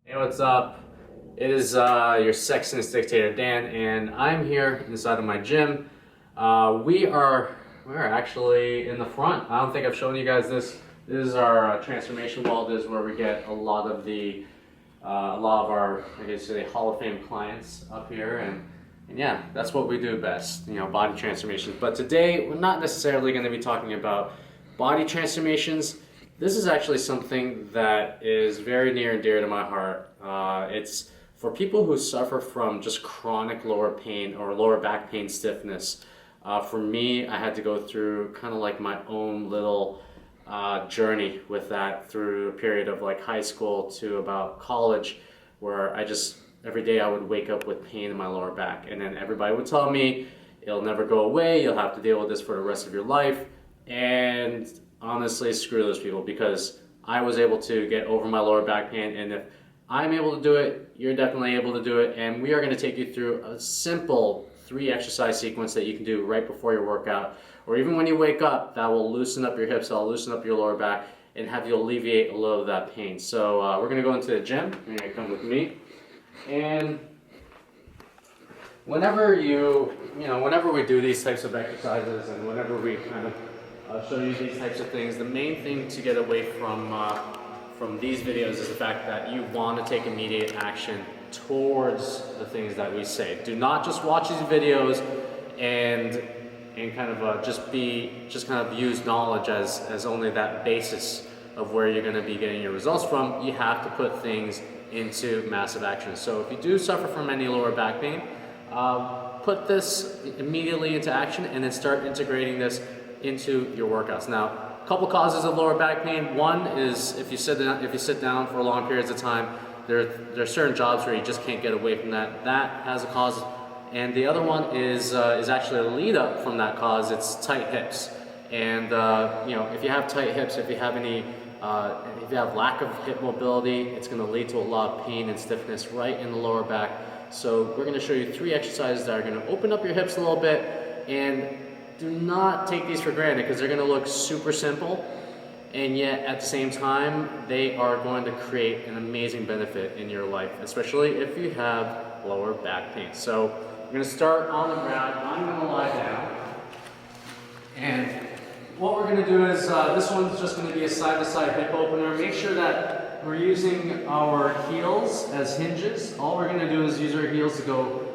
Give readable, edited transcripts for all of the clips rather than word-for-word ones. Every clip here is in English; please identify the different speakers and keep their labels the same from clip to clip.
Speaker 1: Hey, what's up? It is your sexiness dictator, Dan, and I'm here inside of my gym. We're actually in the front. I don't think I've shown you guys this. This is our transformation wall. This is where we get a lot of our, I guess, say, Hall of Fame clients up here, and yeah, that's what we do best. You know, body transformations. But today, we're not necessarily going to be talking about body transformations. This is actually something that is very near and dear to my heart. It's for people who suffer from just chronic lower pain or lower back pain stiffness. For me, I had to go through kind of like my own little journey with that through a period of like high school to about college, where every day I would wake up with pain in my lower back, and then everybody would tell me it'll never go away, you'll have to deal with this for the rest of your life. And honestly, screw those people, because I was able to get over my lower back pain, and if I'm able to do it, you're definitely able to do it. And we are going to take you through a simple 3 exercise sequence that you can do right before your workout, or even when you wake up, that will loosen up your hips, that will loosen up your lower back, and have you alleviate a little of that pain. So we're going to go into the gym. You're going to come with me. And whenever whenever we do these types of exercises, and whenever we kind of show you these types of things, the main thing to get away from these videos is the fact that you want to take immediate action towards the things that we say. Do not just watch these videos and kind of just kind of use knowledge as only that basis of where you're going to be getting your results from. You have to put things into massive action. So if you do suffer from any lower back pain, put this immediately into action, and then start integrating this into your workouts. Now, a couple causes of lower back pain. One is if you sit down for long periods of time. There are certain jobs where you just can't get away from that. That has a cause. And the other one is actually a lead up from that cause. It's tight hips. And if you have tight hips, if you have lack of hip mobility, it's going to lead to a lot of pain and stiffness right in the lower back. So we're going to show you 3 exercises that are going to open up your hips a little bit. And do not take these for granted, because they're going to look super simple, and yet at the same time they are going to create an amazing benefit in your life, especially if you have lower back pain. So we're going to start on the ground. I'm going to lie down, and what we're going to do is this one's just going to be a side-to-side hip opener. Make sure that we're using our heels as hinges. All we're going to do is use our heels to go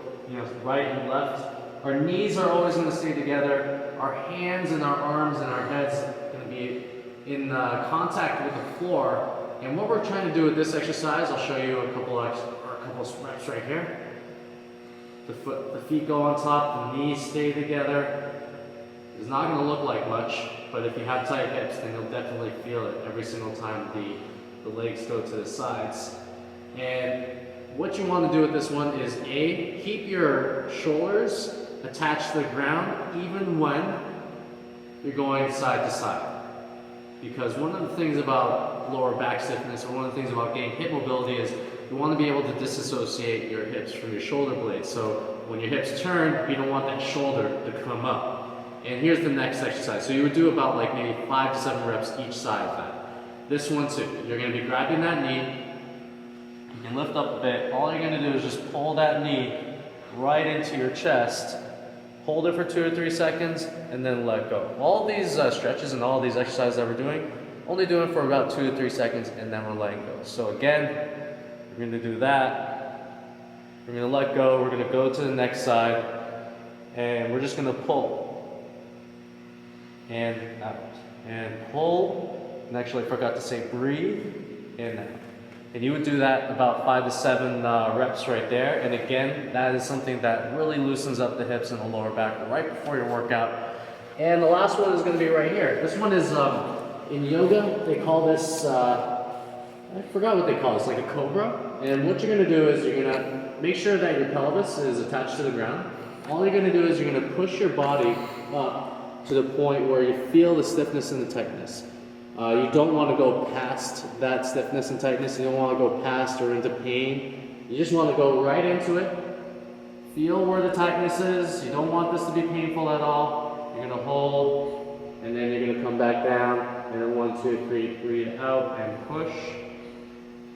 Speaker 1: right and left. Our knees are always going to stay together. Our hands and our arms and our heads are going to be in contact with the floor. And what we're trying to do with this exercise, I'll show you a couple reps right here. The feet go on top, the knees stay together. It's not going to look like much, but if you have tight hips, then you'll definitely feel it every single time the legs go to the sides. And what you want to do with this one is keep your shoulders attached to the ground even when you're going side to side. Because one of the things about lower back stiffness, or one of the things about getting hip mobility, is you want to be able to disassociate your hips from your shoulder blades. So when your hips turn, you don't want that shoulder to come up. And here's the next exercise. So you would do about like maybe 5 to 7 reps each side of that. This one too. You're going to be grabbing that knee. You can lift up a bit. All you're going to do is just pull that knee right into your chest. Hold it for 2 or 3 seconds, and then let go. All these stretches and all these exercises that we're doing, only doing for about 2 to 3 seconds, and then we're letting go. So again, we're going to do that. We're going to let go. We're going to go to the next side, and we're just going to pull and out and pull. And actually, I forgot to say breathe in and out. And you would do that about 5 to 7 reps right there. And again, that is something that really loosens up the hips and the lower back right before your workout. And the last one is going to be right here. This one is in yoga, they call this, I forgot what they call it. It's like a cobra. And what you're going to do is you're going to make sure that your pelvis is attached to the ground. All you're going to do is you're going to push your body up to the point where you feel the stiffness and the tightness. You don't want to go past that stiffness and tightness. You don't want to go past or into pain. You just want to go right into it. Feel where the tightness is. You don't want this to be painful at all. You're going to hold, and then you're going to come back down, and then 1, 2, 3, breathe out and push.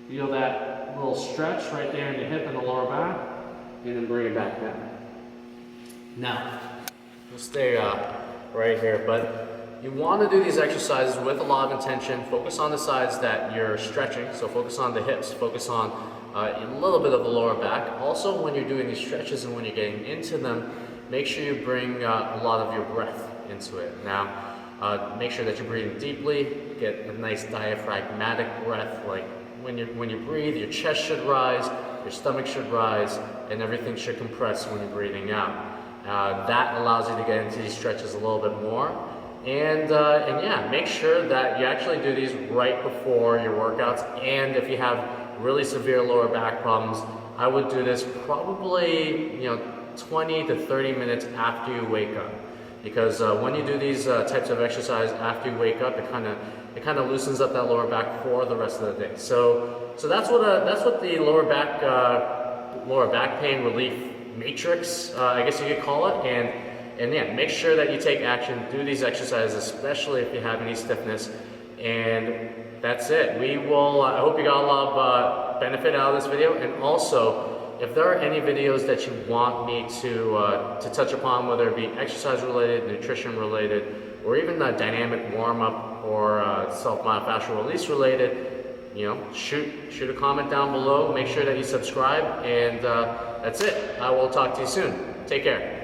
Speaker 1: Feel that little stretch right there in the hip and the lower back, and then bring it back down. Now, we'll stay right here, but you want to do these exercises with a lot of intention. Focus on the sides that you're stretching, so focus on the hips, focus on a little bit of the lower back. Also, when you're doing these stretches and when you're getting into them, make sure you bring a lot of your breath into it. Now, make sure that you're breathing deeply, get a nice diaphragmatic breath, like when you breathe, your chest should rise, your stomach should rise, and everything should compress when you're breathing out. That allows you to get into these stretches a little bit more. And yeah, make sure that you actually do these right before your workouts. And if you have really severe lower back problems, I would do this probably 20 to 30 minutes after you wake up. Because when you do these types of exercise after you wake up, it kind of loosens up that lower back for the rest of the day. So that's what the lower back pain relief matrix, I guess you could call it. And yeah, make sure that you take action, do these exercises, especially if you have any stiffness. And that's it. We will. I hope you got a lot of benefit out of this video. And also, if there are any videos that you want me to touch upon, whether it be exercise related, nutrition related, or even the dynamic warm up or self-myofascial release related, shoot a comment down below. Make sure that you subscribe, and that's it. I will talk to you soon. Take care.